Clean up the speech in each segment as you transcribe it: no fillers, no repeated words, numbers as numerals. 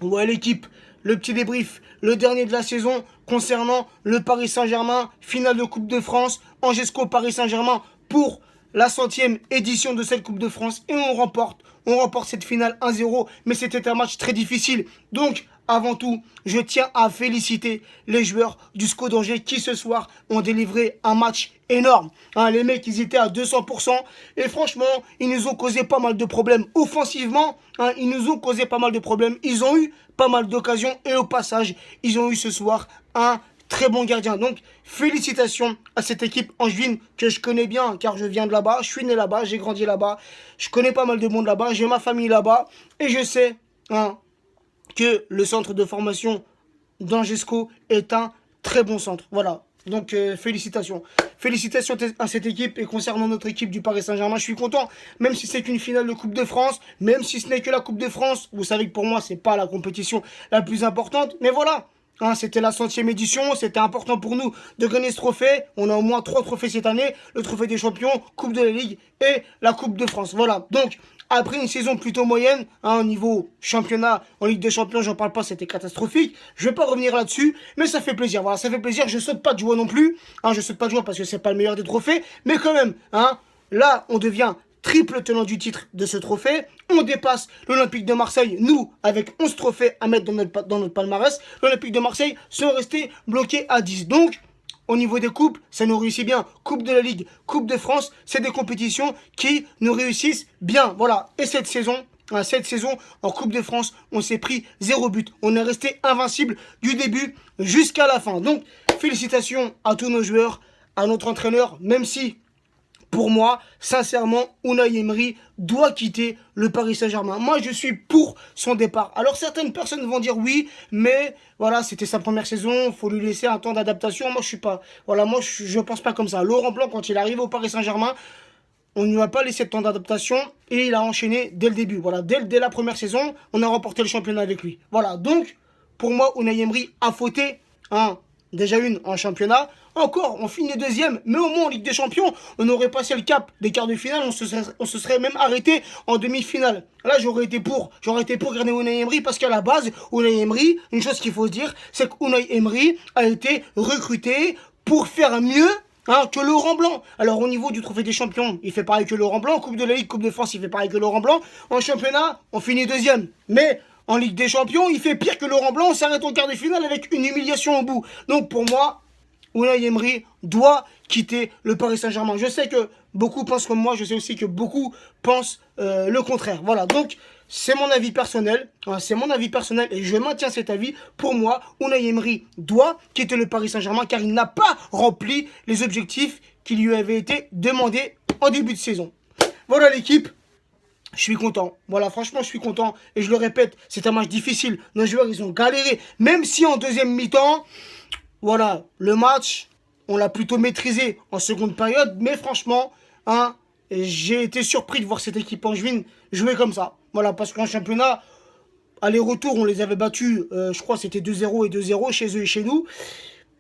Ouais, l'équipe, le petit débrief, le dernier de la saison concernant le Paris Saint-Germain, finale de Coupe de France, Angesco Paris Saint-Germain pour la 100e édition de cette Coupe de France et on remporte cette finale 1-0, mais c'était un match très difficile. Donc, avant tout, je tiens à féliciter les joueurs du SCO d'Angers qui ce soir ont délivré un match énorme. Hein, les mecs, ils étaient à 200% et franchement, ils nous ont causé pas mal de problèmes. Offensivement, hein, ils nous ont causé pas mal de problèmes. Ils ont eu pas mal d'occasions et au passage, ils ont eu ce soir un très bon gardien. Donc, félicitations à cette équipe angevine que je connais bien car je viens de là-bas, je suis né là-bas, j'ai grandi là-bas, je connais pas mal de monde là-bas, j'ai ma famille là-bas et je sais hein, que le centre de formation d'Angesco est un très bon centre. Voilà. Donc félicitations. Félicitations à cette équipe et concernant notre équipe du Paris Saint-Germain, je suis content. Même si c'est qu'une finale de Coupe de France, même si ce n'est que la Coupe de France, vous savez que pour moi, c'est pas la compétition la plus importante. Mais voilà, hein, c'était la 100e édition, c'était important pour nous de gagner ce trophée. On a au moins 3 trophées cette année, le trophée des champions, Coupe de la Ligue et la Coupe de France. Voilà, donc après une saison plutôt moyenne, hein, au niveau championnat, en Ligue des Champions, j'en parle pas, c'était catastrophique. Je vais pas revenir là-dessus, mais ça fait plaisir. Voilà, ça fait plaisir. Je saute pas de joie non plus. Hein, je saute pas de joie parce que c'est pas le meilleur des trophées, mais quand même, hein, là, on devient triple tenant du titre de ce trophée. On dépasse l'Olympique de Marseille, nous, avec 11 trophées à mettre dans notre palmarès. L'Olympique de Marseille sont restés bloqués à 10. Donc, au niveau des coupes, ça nous réussit bien. Coupe de la Ligue, Coupe de France, c'est des compétitions qui nous réussissent bien. Voilà. Et cette saison, en Coupe de France, on s'est pris 0 but. On est resté invincible du début jusqu'à la fin. Donc, félicitations à tous nos joueurs, à notre entraîneur, même si pour moi, sincèrement, Unai Emery doit quitter le Paris Saint-Germain. Moi, je suis pour son départ. Alors, certaines personnes vont dire oui, mais voilà, c'était sa première saison, faut lui laisser un temps d'adaptation. Moi, je suis pas, voilà, moi, je pense pas comme ça. Laurent Blanc, quand il arrive au Paris Saint-Germain, on ne lui a pas laissé de temps d'adaptation et il a enchaîné dès le début. Voilà, dès la première saison, on a remporté le championnat avec lui. Voilà, donc, pour moi, Unai Emery a fauté, hein, déjà une en championnat. Encore, on finit deuxième, mais au moins en Ligue des Champions, on aurait passé le cap des quarts de finale, on se serait même arrêté en demi-finale. Là, j'aurais été pour garder Unai Emery parce qu'à la base, Unai Emery, une chose qu'il faut se dire, c'est que Unai Emery a été recruté pour faire mieux hein, que Laurent Blanc. Alors au niveau du trophée des champions, il fait pareil que Laurent Blanc. Coupe de la Ligue, Coupe de France, il fait pareil que Laurent Blanc. En championnat, on finit deuxième. Mais en Ligue des Champions, il fait pire que Laurent Blanc. On s'arrête en quart de finale avec une humiliation au bout. Donc pour moi, Unai Emery doit quitter le Paris Saint-Germain. Je sais que beaucoup pensent comme moi, je sais aussi que beaucoup pensent le contraire. Voilà, donc c'est mon avis personnel, hein, c'est mon avis personnel et je maintiens cet avis. Pour moi, Unai Emery doit quitter le Paris Saint-Germain car il n'a pas rempli les objectifs qui lui avaient été demandés en début de saison. Voilà l'équipe. Je suis content. Voilà, franchement, je suis content. Et je le répète, c'est un match difficile. Nos joueurs, ils ont galéré. Même si en deuxième mi-temps, voilà, le match, on l'a plutôt maîtrisé en seconde période. Mais franchement, hein, j'ai été surpris de voir cette équipe angevine jouer comme ça. Voilà, parce qu'en championnat, aller-retour, on les avait battus, je crois c'était 2-0 et 2-0 chez eux et chez nous.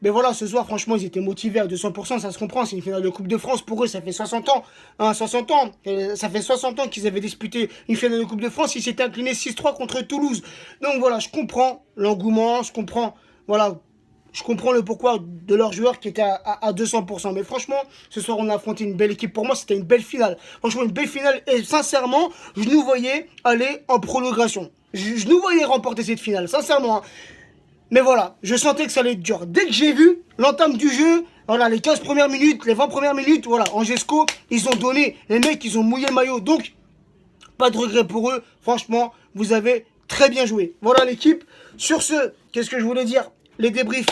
Mais voilà, ce soir, franchement, ils étaient motivés à 200%, ça se comprend. C'est une finale de Coupe de France. Pour eux, ça fait 60 ans. Hein, 60 ans. Ça fait 60 ans qu'ils avaient disputé une finale de Coupe de France. Ils s'étaient inclinés 6-3 contre Toulouse. Donc voilà, je comprends l'engouement. Voilà, je comprends le pourquoi de leurs joueurs qui étaient à 200%. Mais franchement, ce soir, on a affronté une belle équipe. Pour moi, c'était une belle finale. Franchement, une belle finale. Et sincèrement, je nous voyais aller en prolongation. Je nous voyais remporter cette finale. Sincèrement, hein. Mais voilà, je sentais que ça allait être dur. Dès que j'ai vu l'entame du jeu, voilà, les 15 premières minutes, les 20 premières minutes, voilà, Angesco, ils ont donné, les mecs, ils ont mouillé le maillot. Donc, pas de regret pour eux. Franchement, vous avez très bien joué. Voilà l'équipe. Sur ce, qu'est-ce que je voulais dire? Les débriefs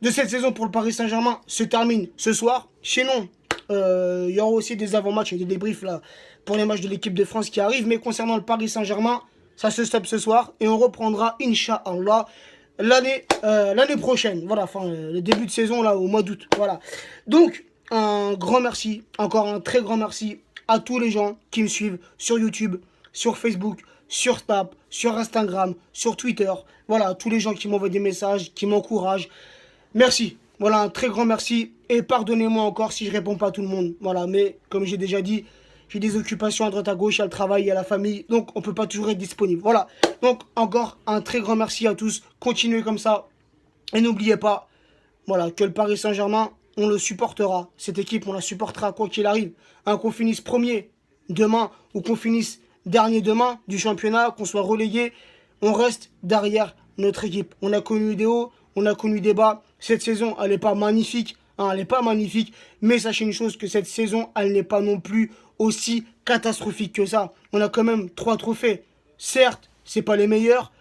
de cette saison pour le Paris Saint-Germain se terminent ce soir. Sinon, il y aura aussi des avant-matchs et des débriefs là pour les matchs de l'équipe de France qui arrivent. Mais concernant le Paris Saint-Germain, ça se stoppe ce soir et on reprendra, Inch'Allah, l'année prochaine. Voilà, enfin, le début de saison, là, au mois d'août. Voilà. Donc, un grand merci, encore un très grand merci à tous les gens qui me suivent sur YouTube, sur Facebook, sur Snap, sur Instagram, sur Twitter. Voilà, tous les gens qui m'envoient des messages, qui m'encouragent. Merci. Voilà, un très grand merci. Et pardonnez-moi encore si je réponds pas à tout le monde. Voilà, mais comme j'ai déjà dit, j'ai des occupations à droite à gauche, il y a le travail, il y a la famille, donc on ne peut pas toujours être disponible. Voilà, donc encore un très grand merci à tous, continuez comme ça, et n'oubliez pas, voilà, que le Paris Saint-Germain, on le supportera, cette équipe, on la supportera quoi qu'il arrive, hein, qu'on finisse premier demain, ou qu'on finisse dernier demain du championnat, qu'on soit relégué, on reste derrière notre équipe. On a connu des hauts, on a connu des bas, cette saison, elle n'est pas magnifique, hein, elle n'est pas magnifique, mais sachez une chose, que cette saison, elle n'est pas non plus aussi catastrophique que ça. On a quand même 3 trophées. Certes, c'est pas les meilleurs.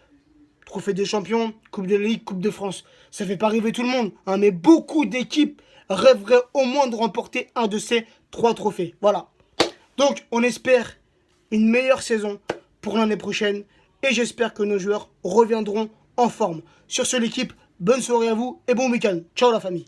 Trophée des champions, Coupe de Ligue, Coupe de France. Ça fait pas rêver tout le monde, hein, mais beaucoup d'équipes rêveraient au moins de remporter un de ces 3 trophées. Voilà. Donc, on espère une meilleure saison pour l'année prochaine et j'espère que nos joueurs reviendront en forme. Sur ce, l'équipe, bonne soirée à vous et bon week-end. Ciao la famille.